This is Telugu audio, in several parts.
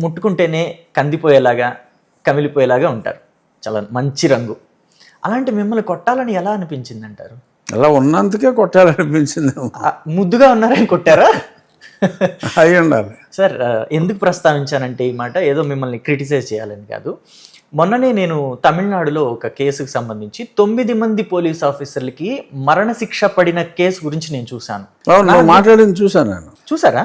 ముట్టుకుంటేనే కందిపోయేలాగా కమిలిపోయేలాగా ఉంటారు, చాలా మంచి రంగు. అలాంటి మిమ్మల్ని కొట్టాలని ఎలా అనిపించింది అంటారు? అలా ఉన్నందుకే కొట్టాలనిపించింది. ముద్దుగా ఉన్నారని కొట్టారా? అయి ఉండాలి సార్. ఎందుకు ప్రస్తావించానంటే ఈ మాట ఏదో మిమ్మల్ని క్రిటిసైజ్ చేయాలని కాదు. మొన్ననే నేను తమిళనాడులో ఒక కేసుకు సంబంధించి 9 మంది పోలీస్ ఆఫీసర్లకి మరణశిక్ష పడిన కేసు గురించి నేను చూశాను. మాట్లాడింది చూసాను నేను. చూసారా?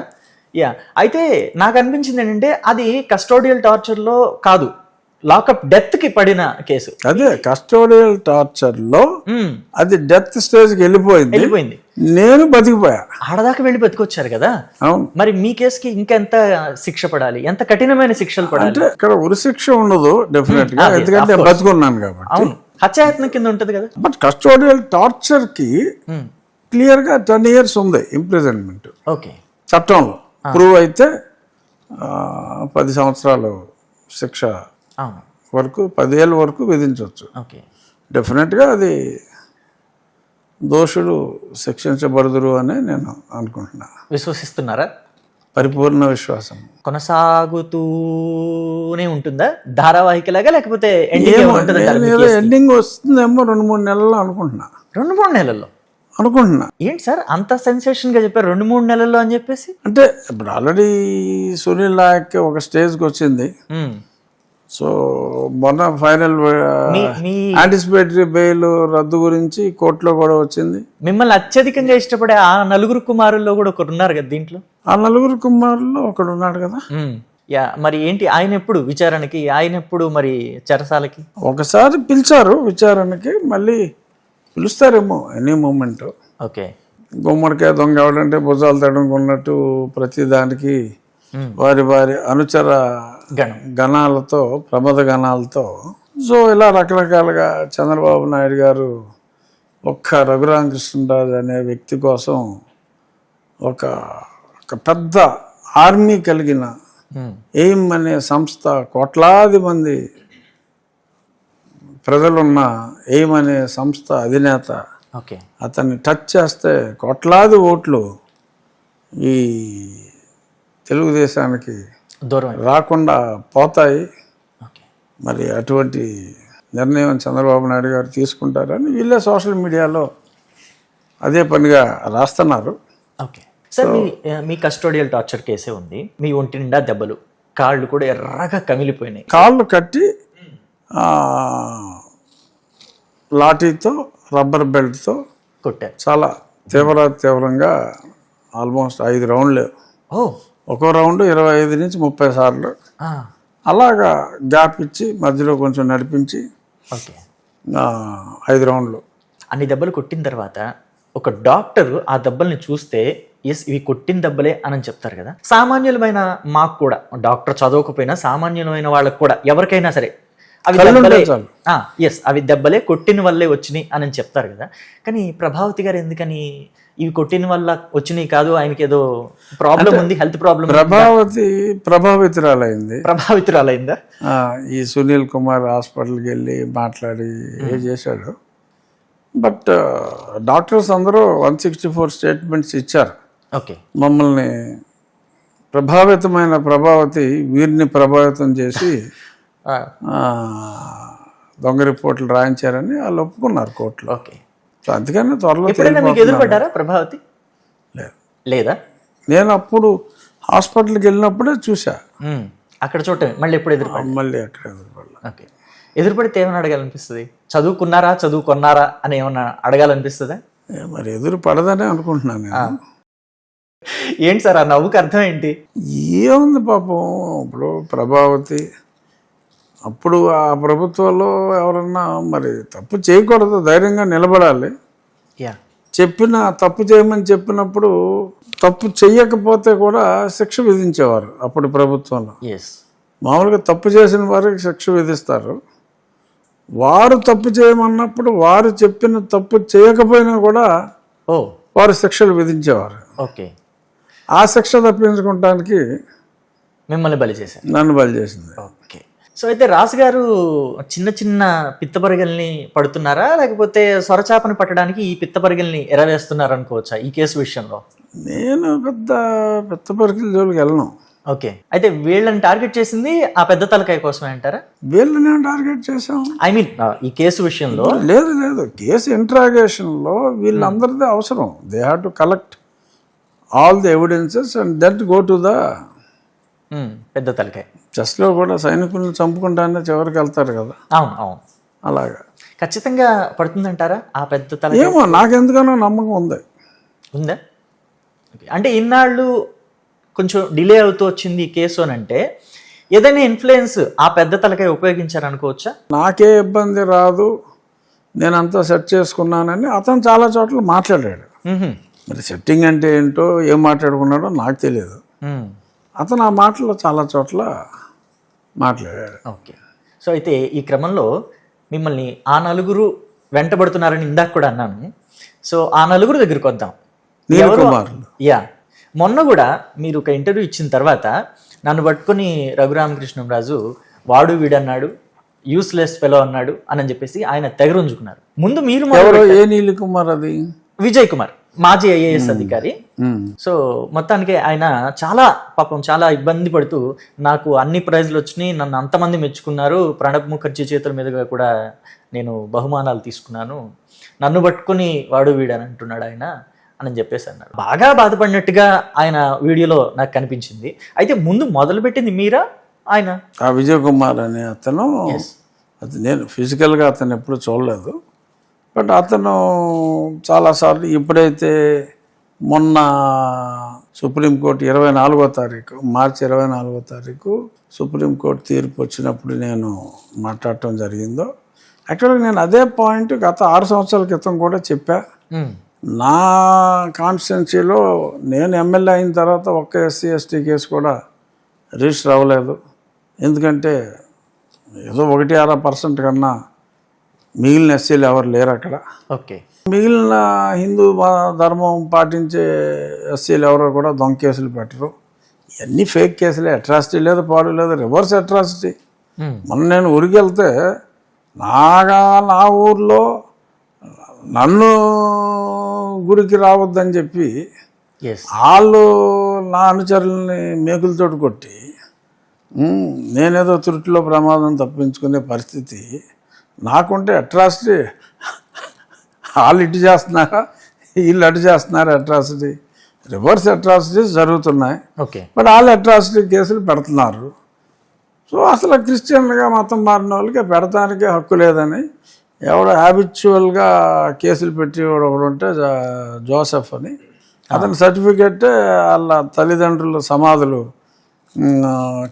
యా. అయితే నాకు అనిపించింది ఏంటంటే అది కస్టోడియల్ టార్చర్లో కాదు, లాకప్ డెత్ కి పడిన కేసు. అదే కస్టోడియల్ టార్చర్ లో అది డెత్ స్టేజ్ కి వెళ్ళిపోయింది. నేను బతికిపోయా. ఆడదాకా వెళ్ళి బతికొచ్చారు కదా. అవును. మరి మీ కేసుకి ఇంకెంత శిక్ష పడాలి? ఎంత కఠినమైన శిక్షలు పడాలి? అంటే ఇక్కడ ఉరి శిక్ష ఉండదు డెఫినెట్ గా, ఎందుకంటే బతుకున్నాను కాబట్టి. అవును, హత్యాయత్నం కింద ఉంటది కదా. బట్ కస్టోడియల్ టార్చర్ కి క్లియర్ గా 10 years ఉంది ఇంప్రిజన్మెంట్. ఓకే. చట్టంలో ప్రూవ్ అయితే 10 సంవత్సరాలు శిక్ష వరకు, 10 ఏళ్ళ వరకు విధించవచ్చు. ఓకే. డెఫినెట్గా అది దోషుడు శిక్షించబడదురు అని నేను అనుకుంటున్నా. విశ్వసిస్తున్నారా? పరిపూర్ణ విశ్వాసం. కొనసాగుతూనే ఉంటుందా ధారావాహికలాగా, లేకపోతే ఎండింగ్ వస్తుందేమో 2-3 నెలల్లో అనుకుంటున్నా. 2-3 నెలల్లో అనుకుంటున్నా. ఏంటి సార్ అంత సెన్సేషన్ గా చెప్పారు 2-3 నెలల్లో అని చెప్పేసి? అంటే ఇప్పుడు ఆల్రెడీ సునీల్ నాయక్ ఒక స్టేజ్కి వచ్చింది. సో మొన్న ఫైనల్ యాంటిసిపేటరీ బెయిల్ రద్దు గురించి కోర్టులో కూడా వచ్చింది. మిమ్మల్ని అత్యధికంగా ఇష్టపడే ఆ 4 కుమారుల్లో కూడా ఒకరు ఉన్నారు కదా దీంట్లో. ఆ 4 కుమారుల్లో ఒకడు ఉన్నాడు కదా. యా. మరి ఏంటి ఆయన ఎప్పుడు విచారణకి, ఆయన ఎప్పుడు మరి చెరసాలకి? ఒకసారి పిలిచారు విచారణకి, మళ్ళీ పిలుస్తారేమో ఎనీ మూమెంట్. ఓకే. గుమ్మడికాయ దొంగ ఎవడంటే భుజాలు తడుముకున్నట్టు ప్రతి దానికి వారి వారి అనుచర గణాలతో, ప్రమద గణాలతో, సో ఇలా రకరకాలుగా చంద్రబాబు నాయుడు గారు ఒక్క రఘురామకృష్ణరాజు అనే వ్యక్తి కోసం ఒక పెద్ద ఆర్మీ కలిగిన ఎయిమ్ అనే సంస్థ, కోట్లాది మంది ప్రజలున్న ఎయిమ్ అనే సంస్థ అధినేత అతన్ని టచ్ చేస్తే కోట్లాది ఓట్లు ఈ తెలుగుదేశానికి దూరం రాకుండా పోతాయి. మరి అటువంటి నిర్ణయం చంద్రబాబు నాయుడు గారు తీసుకుంటారని వీళ్ళే సోషల్ మీడియాలో అదే పనిగా రాస్తున్నారు. Okay sir. మీ కస్టోడియల్ టార్చర్ కేసే ఉంది. మీ ఒంటి నిండా దెబ్బలు, కాళ్ళు కూడా ఎర్రగా కమిలిపోయినాయి. కాళ్ళు కట్టి లాఠీతో, రబ్బర్ బెల్ట్తో కొట్టారు. చాలా తీవ్రంగా ఆల్మోస్ట్ 5 రౌండ్లు. ఒక్కో రౌండ్ 25 నుంచి 30 సార్లు అలాగా గ్యాప్ ఇచ్చి మధ్యలో కొంచెం నడిపించి 5 రౌండ్లు. అన్ని దెబ్బలు కొట్టిన తర్వాత ఒక డాక్టర్ ఆ దెబ్బల్ని చూస్తే ఎస్ ఇవి కొట్టిన దెబ్బలే అని చెప్తారు కదా. సామాన్యులమైన మాకు కూడా, డాక్టర్ చదవకపోయినా సామాన్యులమైన వాళ్ళకు కూడా, ఎవరికైనా సరే అవి దెబ్బలే కొట్టిన వల్లే వచ్చినాయి అని చెప్తారు కదా. కానీ ప్రభావతి గారు ఎందుకని ఇవి కొట్టిన వల్ల వచ్చినాయి కాదు, ఆయనకి ఏదో ప్రాబ్లం ఉంది, హెల్త్ ప్రాబ్లం? ప్రభావితురాలైందా? ఈ సునీల్ కుమార్ హాస్పిటల్కి వెళ్ళి మాట్లాడి చేశాడు. బట్ డాక్టర్స్ అందరూ 164 స్టేట్మెంట్స్ ఇచ్చారు. ఓకే. మమ్మల్ని ప్రభావతి వీరిని ప్రభావితం చేసి దొంగ రిపోర్ట్లు రాయించారని వాళ్ళు ఒప్పుకున్నారు కోర్టులో. ఓకే. సో అందుకని త్వరలో ఎదురుపడ్డారా ప్రభావతి? లేదా? నేను అప్పుడు హాస్పిటల్కి వెళ్ళినప్పుడే చూసా. అక్కడ చూడటం మళ్ళీ ఎప్పుడు ఎదురుపడ్డా? మళ్ళీ అక్కడ ఎదురుపడ్డా. ఓకే. ఎదురుపడితే ఏమైనా అడగాలనిపిస్తుంది? చదువుకున్నారా అని ఏమన్నా అడగాలనిపిస్తుందా? మరి ఎదురు పడదనే అనుకుంటున్నాను నేను. ఏంటి సార్ ఆ నవ్వుకి అర్థం ఏంటి? ఏముంది పాపం, ఇప్పుడు ప్రభావతి అప్పుడు ఆ ప్రభుత్వంలో ఎవరన్నా మరి తప్పు చేయకూడదు, ధైర్యంగా నిలబడాలి. తప్పు చేయమని చెప్పినప్పుడు తప్పు చెయ్యకపోతే కూడా శిక్ష విధించేవారు అప్పుడు ప్రభుత్వంలో. మామూలుగా తప్పు చేసిన వారికి శిక్ష విధిస్తారు. వారు తప్పు చేయమన్నప్పుడు వారు చెప్పిన తప్పు చేయకపోయినా కూడా వారు శిక్షలు విధించేవారు. ఓకే. ఆ శిక్ష తప్పించుకోవటానికి మిమ్మల్ని బలి చేశారు. నన్ను బలి చేసింది. ఓకే. సో అయితే రాజు గారు చిన్న చిన్న పిత్తపరిగల్ని పడుతున్నారా, లేకపోతే సొరచాపని పట్టడానికి ఈ పిత్తపరిగల్ని ఎరవేస్తున్నారు అనుకోవచ్చా ఈ కేసు విషయంలో? నేను పెద్ద పిత్తపరికల జోలికి వెళ్ళను. ఓకే, అయితే వీళ్ళని టార్గెట్ చేసింది ఆ పెద్ద తలకాయ కోసమే అంటారా? వీళ్ళని టార్గెట్ చేసాం. ఐ మీన్ ఈ కేసు విషయంలో లేదు, కేసు ఇంట్రాగేషన్లో వీళ్ళందరిది అవసరం. They have to collect all the evidences and that go to the పెద్ద తలకాయ. చెస్లో కూడా సైనికులను చంపుకుంటానే చివరికి వెళ్తారు కదా. అవును, అలాగా ఖచ్చితంగా పడుతుందంటారా ఆ పెద్ద తల? ఏమో నాకెందుకనో నమ్మకం ఉంది. ఉందా? అంటే ఇన్నాళ్ళు కొంచెం డిలే అవుతూ వచ్చింది ఈ కేసు అని అంటే ఏదైనా ఇన్ఫ్లుయెన్స్ ఆ పెద్ద తలకాయ ఉపయోగించారనుకోవచ్చా? నాకే ఇబ్బంది రాదు, నేనంతా సెట్ చేసుకున్నానని అతను చాలా చోట్ల మాట్లాడాడు. మరి సెట్టింగ్ అంటే ఏంటో ఏం మాట్లాడుకున్నాడో నాకు తెలియదు. అతను ఆ మాటలో చాలా చోట్ల మాట్లాడాడు. ఓకే, సో అయితే ఈ క్రమంలో మిమ్మల్ని ఆ నలుగురు వెంటబడుతున్నారని ఇందాక కూడా అన్నాను. సో ఆ నలుగురు దగ్గరికి వద్దాం. నీలకుమారులు. యా, మొన్న కూడా మీరు ఒక ఇంటర్వ్యూ ఇచ్చిన తర్వాత నన్ను పట్టుకొని రఘురామకృష్ణంరాజు వాడు వీడన్నాడు, యూస్లెస్ ఫెలో అన్నాడు అని చెప్పేసి ఆయన తెగరుంజుకున్నారు. ముందు మీరు ఏ నీలకుమార్? అది విజయ్ కుమార్, మాజీ ఐఏఎస్ అధికారి. సో మొత్తానికి ఆయన చాలా ఇబ్బంది పడుతూ నాకు అన్ని ప్రైజ్లు వచ్చినాయి, నన్ను అంతమంది మెచ్చుకున్నారు, ప్రణబ్ ముఖర్జీ చేతుల మీదుగా కూడా నేను బహుమానాలు తీసుకున్నాను, నన్ను పట్టుకుని వాడు వీడని అంటున్నాడు ఆయన అని చెప్పేసి అన్నాడు. బాగా బాధపడినట్టుగా ఆయన వీడియోలో నాకు కనిపించింది. అయితే ముందు మొదలుపెట్టింది మీరా ఆయన? ఆ విజయ్ కుమార్ అనే అతను, నేను ఫిజికల్గా అతను ఎప్పుడు చూడలేదు, బట్ అతను చాలాసార్లు ఎప్పుడైతే మొన్న సుప్రీంకోర్టు 24వ తారీఖు మార్చి 24వ తారీఖు సుప్రీంకోర్టు తీర్పు వచ్చినప్పుడు నేను మాట్లాడటం జరిగిందో, యాక్చువల్గా నేను అదే పాయింట్ గత 6 సంవత్సరాల క్రితం కూడా చెప్పా. నా కాన్స్టిట్యున్సీలో నేను ఎమ్మెల్యే అయిన తర్వాత ఒక్క ఎస్సీ ఎస్టీ కేసు కూడా రిజిస్టర్ అవ్వలేదు. ఎందుకంటే ఏదో 1-6% కన్నా మిగిలిన ఎస్సీలు ఎవరు లేరు అక్కడ. ఓకే, మిగిలిన హిందూ ధర్మం పాటించే ఎస్సీలు ఎవరో కూడా దొంగ కేసులు పెట్టరు. ఇవన్నీ ఫేక్ కేసులే, అట్రాసిటీ లేదు, పాడు లేదు, రివర్స్ అట్రాసిటీ. మొన్న నేను ఊరికి వెళ్తే నా ఊర్లో నన్ను గుడికి రావద్దని చెప్పి వాళ్ళు నా అనుచరుల్ని మేకులతోటి కొట్టి నేనేదో తురుటిలో ప్రమాదం తప్పించుకునే పరిస్థితి నాకుంటే అట్రాసిటీ వాళ్ళు ఇటు చేస్తున్నారా, వీళ్ళు అటు చేస్తున్నారా? అట్రాసిటీ, రివర్స్ అట్రాసిటీస్ జరుగుతున్నాయి. ఓకే, బట్ వాళ్ళు అట్రాసిటీ కేసులు పెడుతున్నారు. సో అసలు క్రిస్టియన్గా మతం మారిన వాళ్ళకి పెడతానికే హక్కు లేదని ఎవడో హ్యాబిచువల్గా కేసులు పెట్టి ఒకడు ఉంటే జోసెఫ్ అని, అతని సర్టిఫికెట్ వాళ్ళ తల్లిదండ్రుల సమాధులు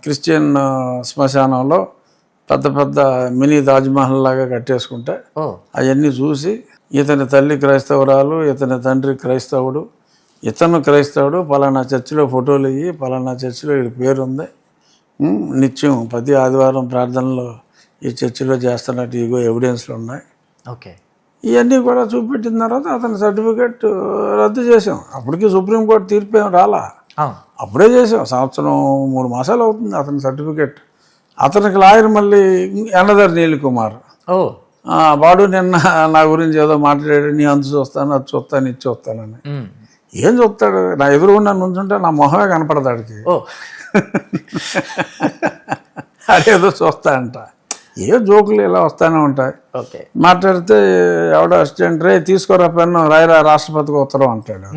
క్రిస్టియన్ శ్మశానంలో పెద్ద పెద్ద మినీ తాజ్మహల్ లాగా కట్టేసుకుంటే అవన్నీ చూసి ఇతని తల్లి క్రైస్తవురాలు, ఇతని తండ్రి క్రైస్తవుడు, ఇతను క్రైస్తవుడు, పలానా చర్చిలో ఫోటోలు ఇయ్యి, పలానా చర్చిలో వీడి పేరు ఉంది, నిత్యం ప్రతి ఆదివారం ప్రార్థనలో ఈ చర్చిలో చేస్తున్నట్టు ఇగో ఎవిడెన్స్లు ఉన్నాయి. ఓకే, ఇవన్నీ కూడా చూపెట్టిన తర్వాత అతని సర్టిఫికెట్ రద్దు చేసాం. అప్పటికి సుప్రీంకోర్టు తీర్పు ఏం రాలా, అప్పుడే చేసాం. 1-3 మాసాలు అవుతుంది అతని సర్టిఫికెట్. అతనికి లాయర్ మళ్ళీ అనదర్ నీలకుమార్, వాడు నిన్న నా గురించి ఏదో మాట్లాడాడు, నీ అంత చూస్తాను, అది చూస్తాను, ఇది చూస్తానని. ఏం చూస్తాడు? నా ఎదురుగుండా నుంచుంటే నా మొహమే కనపడదాడికి. అదేదో చూస్తా అంట, ఏ జోకులు ఇలా వస్తానే ఉంటాయి. మాట్లాడితే ఎవడో అసిస్టెంట్ రే తీసుకోరా పెన్ను రాయరా రాష్ట్రపతికి ఉత్తరం అంటాడు.